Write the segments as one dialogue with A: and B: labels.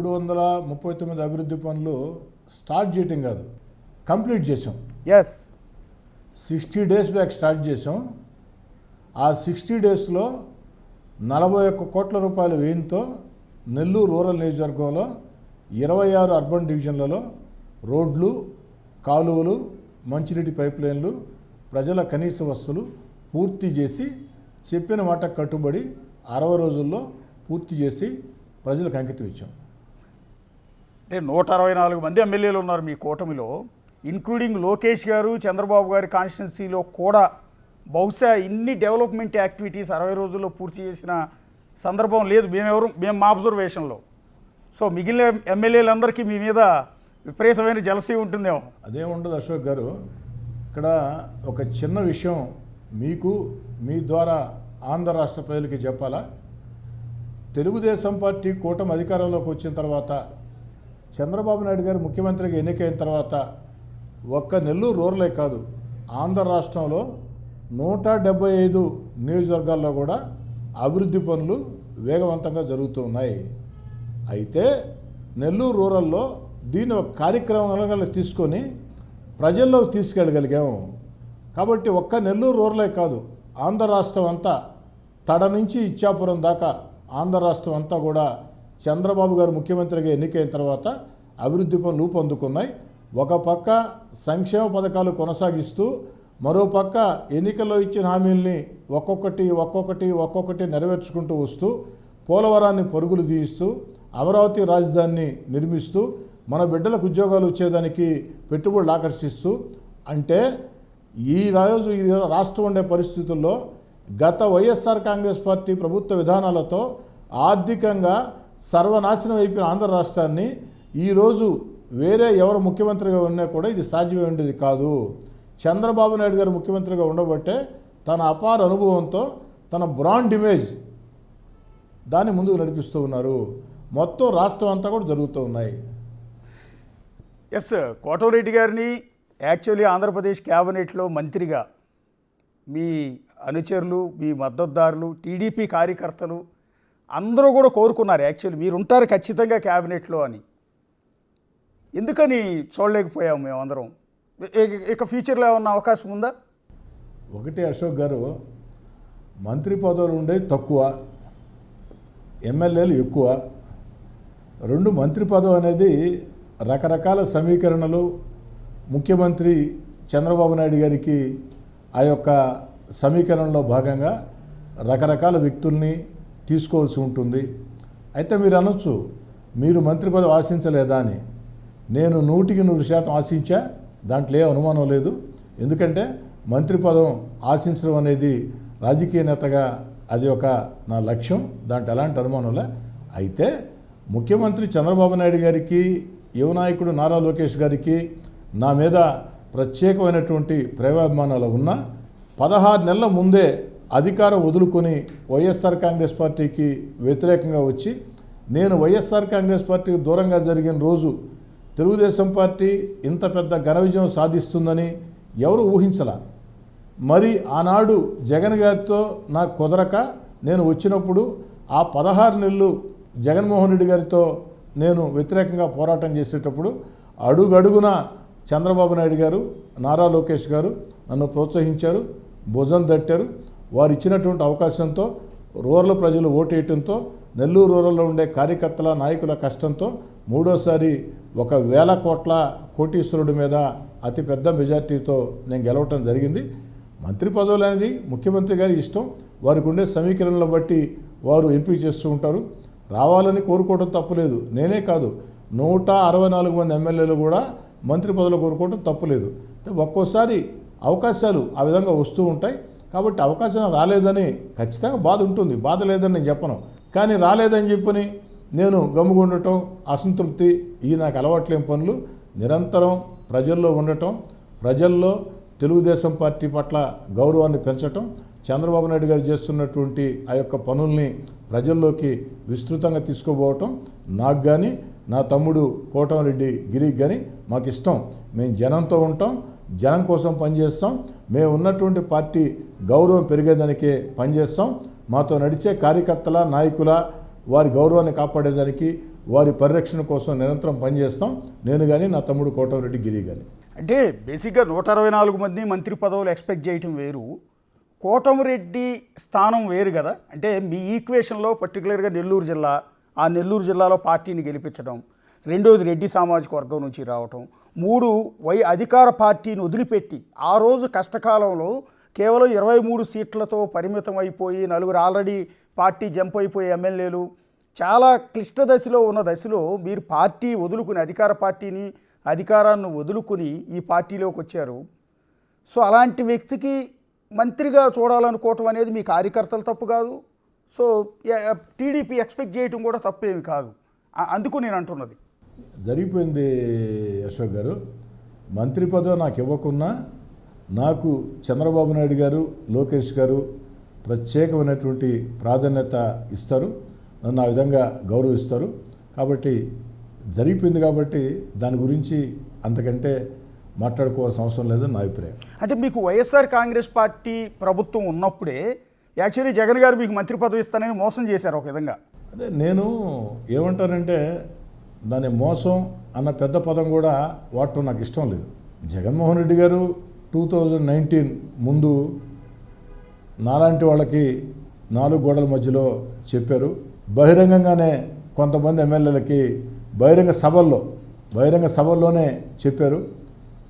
A: 339 అభివృద్ధి పనులు స్టార్ట్ చేయటం కాదు, కంప్లీట్ చేసాం.
B: ఎస్,
A: 60 డేస్ బ్యాక్ స్టార్ట్ చేసాం. ఆ 60 డేస్లో 41 కోట్ల రూపాయల వ్యయంతో నెల్లూరు రూరల్ నియోజకవర్గంలో 26 అర్బన్ డివిజన్లలో రోడ్లు, కాలువలు, మంచినీటి పైప్ లైన్లు, ప్రజల కనీస వస్తువులు పూర్తి చేసి చెప్పిన మాట కట్టుబడి 60 రోజుల్లో పూర్తి చేసి ప్రజలకు అంకితం ఇచ్చాం.
B: అంటే 164 మంది ఎమ్మెల్యేలు ఉన్నారు మీ కూటమిలో, ఇంక్లూడింగ్ లోకేష్ గారు, చంద్రబాబు గారి కాన్స్టిట్యున్సీలో కూడా బహుశా ఇన్ని డెవలప్మెంట్ యాక్టివిటీస్ 60 రోజుల్లో పూర్తి చేసిన సందర్భం లేదు మేము మా అబ్జర్వేషన్లో. సో మిగిలిన ఎమ్మెల్యేలందరికీ మీ మీద విపరీతమైన జలసీ ఉంటుందేమో.
A: అదేముండదు అశోక్ గారు. ఇక్కడ ఒక చిన్న విషయం మీకు మీ ద్వారా ఆంధ్ర రాష్ట్ర ప్రజలకి చెప్పాలా. తెలుగుదేశం పార్టీ కూటమి అధికారంలోకి వచ్చిన తర్వాత, చంద్రబాబు నాయుడు గారు ముఖ్యమంత్రిగా ఎన్నికైన తర్వాత ఒక్క నెల్లూరు రూరలే కాదు, ఆంధ్ర రాష్ట్రంలో 175 నియోజకవర్గాల్లో కూడా అభివృద్ధి పనులు వేగవంతంగా జరుగుతూ ఉన్నాయి. అయితే నెల్లూరు రూరల్లో దీన్ని ఒక కార్యక్రమంగా తీసుకొని ప్రజల్లోకి తీసుకెళ్ళగలిగాము. కాబట్టి ఒక్క నెల్లూరు రూరలే కాదు, ఆంధ్ర రాష్ట్రం అంతా తడ నుంచి ఇచ్చాపురం దాకా ఆంధ్ర రాష్ట్రం అంతా కూడా చంద్రబాబు గారు ముఖ్యమంత్రిగా ఎన్నికైన తర్వాత అభివృద్ధి పనులు ఊపందుకున్నాయి. ఒక పక్క సంక్షేమ పథకాలు కొనసాగిస్తూ, మరో పక్క ఎన్నికల్లో ఇచ్చిన హామీల్ని ఒక్కొక్కటి నెరవేర్చుకుంటూ వస్తూ, పోలవరాన్ని పరుగులు తీయిస్తూ, అమరావతి రాజధానిని నిర్మిస్తూ, మన బిడ్డలకు ఉద్యోగాలు వచ్చేదానికి పెట్టుబడులు ఆకర్షిస్తూ, అంటే ఈ రాష్ట్రం ఉండే పరిస్థితుల్లో గత వైఎస్ఆర్ కాంగ్రెస్ పార్టీ ప్రభుత్వ విధానాలతో ఆర్థికంగా సర్వనాశనం అయిపోయిన ఆంధ్ర రాష్ట్రాన్ని ఈరోజు వేరే ఎవరు ముఖ్యమంత్రిగా ఉన్నా కూడా ఇది సాధ్యమే ఉండేది కాదు. చంద్రబాబు నాయుడు గారు ముఖ్యమంత్రిగా ఉండబట్టే తన అపార అనుభవంతో తన బ్రాండ్ ఇమేజ్ దాన్ని ముందుకు నడిపిస్తూ ఉన్నారు. మొత్తం రాష్ట్రం అంతా కూడా జరుగుతూ ఉన్నాయి.
B: ఎస్, కోటమిరెడ్డి గారిని యాక్చువల్లీ ఆంధ్రప్రదేశ్ క్యాబినెట్లో మంత్రిగా మీ అనుచరులు, మీ మద్దతుదారులు, టీడీపీ కార్యకర్తలు అందరూ కూడా కోరుకున్నారు యాక్చువల్లీ మీరు ఉంటారు ఖచ్చితంగా క్యాబినెట్లో అని. ఎందుకని చూడలేకపోయాము మేమందరం? ఇక ఫ్యూచర్లో ఏమన్నా అవకాశం ఉందా?
A: ఒకటి అశోక్ గారు, మంత్రి పదవులు ఉండేది తక్కువ, ఎమ్మెల్యేలు ఎక్కువ. రెండు, మంత్రి పదవి అనేది రకరకాల సమీకరణలు ముఖ్యమంత్రి చంద్రబాబు నాయుడు గారికి ఆ యొక్క సమీకరణలో భాగంగా రకరకాల వ్యక్తుల్ని తీసుకోవాల్సి ఉంటుంది. అయితే మీరు అనొచ్చు, మీరు మంత్రి పదవి ఆశించలేదా అని. నేను 100% ఆశించా, దాంట్లో ఏ అనుమానం లేదు. ఎందుకంటే మంత్రి పదం ఆశించడం అనేది రాజకీయ నేతగా అది ఒక నా లక్ష్యం, దాంట్లో ఎలాంటి అనుమానంలే. అయితే ముఖ్యమంత్రి చంద్రబాబు నాయుడు గారికి, యువ నాయకుడు నారా లోకేష్ గారికి నా మీద ప్రత్యేకమైనటువంటి ప్రేమాభిమానాలు ఉన్నా 16 నెలల ముందే అధికారం వదులుకొని వైఎస్ఆర్ కాంగ్రెస్ పార్టీకి వ్యతిరేకంగా వచ్చి, నేను వైఎస్ఆర్ కాంగ్రెస్ పార్టీకి దూరంగా జరిగిన రోజు తెలుగుదేశం పార్టీ ఇంత పెద్ద ఘన విజయం సాధిస్తుందని ఎవరు ఊహించలా. మరి ఆనాడు జగన్ గారితో నాకు కుదరక నేను వచ్చినప్పుడు ఆ 16 నెలలు జగన్మోహన్ రెడ్డి గారితో నేను వ్యతిరేకంగా పోరాటం చేసేటప్పుడు అడుగడుగున చంద్రబాబు నాయుడు గారు, నారా లోకేష్ గారు నన్ను ప్రోత్సహించారు, భుజం తట్టారు. వారు ఇచ్చినటువంటి అవకాశంతో, రూరల్ ప్రజలు ఓటేయటంతో, నెల్లూరు రూరల్లో ఉండే కార్యకర్తల నాయకుల కష్టంతో మూడోసారి 1,000 కోట్ల కోటీశ్వరుడి మీద అతిపెద్ద మెజార్టీతో నేను గెలవటం జరిగింది. మంత్రి పదవులు అనేది ముఖ్యమంత్రి గారి ఇష్టం, వారికి ఉండే సమీకరణలను బట్టి వారు ఎంపిక చేస్తూ ఉంటారు. రావాలని కోరుకోవడం తప్పులేదు, నేనే కాదు 164 మంది ఎమ్మెల్యేలు కూడా మంత్రి పదవులు కోరుకోవడం తప్పులేదు. ఒక్కోసారి అవకాశాలు ఆ విధంగా వస్తూ ఉంటాయి. కాబట్టి అవకాశం రాలేదని ఖచ్చితంగా బాధ ఉంటుంది, బాధ లేదని నేను చెప్పను. కానీ రాలేదని చెప్పని నేను గమ్ముగుండటం, అసంతృప్తి, ఇవి నాకు అలవాట్లేని పనులు. నిరంతరం ప్రజల్లో ఉండటం, ప్రజల్లో తెలుగుదేశం పార్టీ పట్ల గౌరవాన్ని పెంచటం, చంద్రబాబు నాయుడు గారు చేస్తున్నటువంటి ఆ యొక్క పనుల్ని ప్రజల్లోకి విస్తృతంగా తీసుకుపోవటం నాకు కానీ, నా తమ్ముడు కోటమిరెడ్డి గిరికి కానీ మాకు ఇష్టం. మేము జనంతో ఉంటాం, జనం కోసం పనిచేస్తాం. మేము ఉన్నటువంటి పార్టీ గౌరవం పెరిగేదానికే పనిచేస్తాం. మాతో నడిచే కార్యకర్తల, నాయకుల వారి గౌరవాన్ని కాపాడేదానికి వారి పరిరక్షణ కోసం నిరంతరం పనిచేస్తాం, నేను కానీ నా తమ్ముడు కోటమిరెడ్డి గిరి కానీ.
B: అంటే బేసిక్గా 164 మంది మంత్రి పదవులు ఎక్స్పెక్ట్ చేయటం వేరు, కోటమిరెడ్డి స్థానం వేరు కదా. అంటే మీ ఈక్వేషన్లో పర్టికులర్గా నెల్లూరు జిల్లా, ఆ నెల్లూరు జిల్లాలో పార్టీని గెలిపించడం, రెండోది రెడ్డి సామాజిక వర్గం నుంచి రావటం, మూడు అధికార పార్టీని వదిలిపెట్టి ఆ రోజు కష్టకాలంలో కేవలం 23 సీట్లతో పరిమితం అయిపోయి నలుగురు ఆల్రెడీ పార్టీ జంప్ అయిపోయే ఎమ్మెల్యేలు, చాలా క్లిష్ట దశలో ఉన్న దశలో మీరు పార్టీ వదులుకుని అధికారాన్ని వదులుకుని ఈ పార్టీలోకి వచ్చారు. సో అలాంటి వ్యక్తికి మంత్రిగా చూడాలనుకోవటం అనేది మీ కార్యకర్తలు తప్పు కాదు, సో టీడీపీ ఎక్స్పెక్ట్ చేయటం కూడా తప్పేమి కాదు. అందుకు నేను అంటున్నది.
A: జరిగిపోయింది అశోక్ గారు. మంత్రి పదవి నాకు ఇవ్వకున్నా నాకు చంద్రబాబు నాయుడు గారు, లోకేష్ గారు ప్రత్యేకమైనటువంటి ప్రాధాన్యత ఇస్తారు, నన్ను ఆ విధంగా గౌరవిస్తారు. కాబట్టి జరిగిపోయింది కాబట్టి దాని గురించి అంతకంటే మాట్లాడుకోవాల్సిన అవసరం లేదని నా అభిప్రాయం.
B: అంటే మీకు వైఎస్ఆర్ కాంగ్రెస్ పార్టీ ప్రభుత్వం ఉన్నప్పుడే యాక్చువల్లీ జగన్ గారు మీకు మంత్రి పదవి ఇస్తానని మోసం చేశారు ఒక విధంగా.
A: అదే నేను ఏమంటానంటే దాని మోసం అన్న పెద్ద పదం కూడా వాడటం నాకు ఇష్టం లేదు. జగన్మోహన్ రెడ్డి గారు 2019 ముందు నాలాంటి వాళ్ళకి 4 గోడల మధ్యలో చెప్పారు. బహిరంగంగానే కొంతమంది ఎమ్మెల్యేలకి బహిరంగ సభల్లోనే చెప్పారు.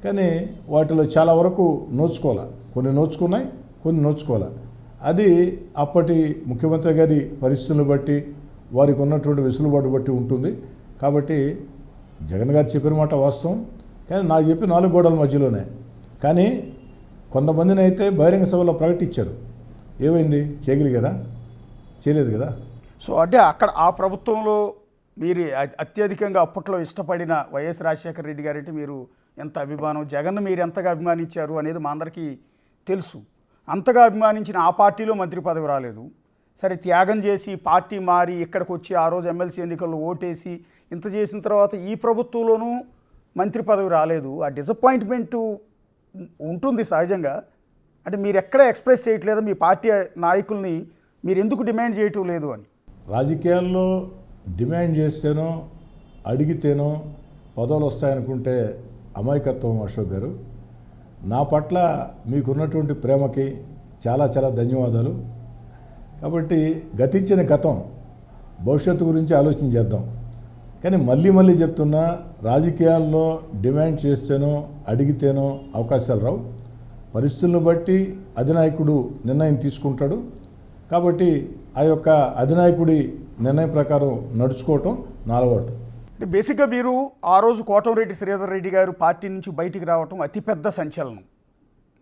A: కానీ వాటిలో చాలా వరకు నోచుకోవాలి, కొన్ని నోచుకున్నాయి, కొన్ని నోచుకోవాలి. అది అప్పటి ముఖ్యమంత్రి గారి పరిస్థితులను బట్టి, వారికి ఉన్నటువంటి వెసులుబాటు బట్టి ఉంటుంది. కాబట్టి జగన్ గారు చెప్పిన మాట వాస్తవం, కానీ నాకు చెప్పి 4 గోడల మధ్యలోనే. కానీ కొంతమందిని అయితే బహిరంగ సభలో ప్రకటించారు. ఏమైంది? చేయగలిగారా? చేయలేదు కదా.
B: సో అంటే అక్కడ ఆ ప్రభుత్వంలో మీరు అత్యధికంగా అప్పట్లో ఇష్టపడిన వైఎస్ రాజశేఖర రెడ్డి గారంటే మీరు ఎంత అభిమానం, జగన్ మీరు ఎంతగా అభిమానించారు అనేది మా అందరికీ తెలుసు. అంతగా అభిమానించిన ఆ పార్టీలో మంత్రి పదవి రాలేదు. సరే, త్యాగం చేసి పార్టీ మారి ఇక్కడికి వచ్చి ఆ రోజు ఎమ్మెల్సీ ఎన్నికల్లో ఓటేసి ఇంత చేసిన తర్వాత ఈ ప్రభుత్వంలోనూ మంత్రి పదవి రాలేదు. ఆ డిసప్పాయింట్మెంటు ఉంటుంది సహజంగా. అంటే మీరు ఎక్కడ ఎక్స్ప్రెస్ చేయట్లేదు మీ పార్టీ నాయకుల్ని, మీరు ఎందుకు డిమాండ్ చేయటం లేదు అని.
A: రాజకీయాల్లో డిమాండ్ చేస్తేనో అడిగితేనో పదవులు వస్తాయనుకుంటే అమాయకత్వం అశోక్ గారు. నా పట్ల మీకున్నటువంటి ప్రేమకి చాలా చాలా ధన్యవాదాలు. కాబట్టి గతించిన గతం, భవిష్యత్తు గురించి ఆలోచన చేద్దాం. కానీ మళ్ళీ చెప్తున్నా, రాజకీయాల్లో డిమాండ్ చేస్తేనో అడిగితేనో అవకాశాలు రావు. పరిస్థితులను బట్టి అధినాయకుడు నిర్ణయం తీసుకుంటాడు. కాబట్టి ఆ యొక్క అధినాయకుడి నిర్ణయం ప్రకారం నడుచుకోవటం నా అలవాటు.
B: బేసిక్గా మీరు ఆ రోజు కోటమిరెడ్డి శ్రీధర్ రెడ్డి గారు పార్టీ నుంచి బయటికి రావటం అతిపెద్ద సంచలనం.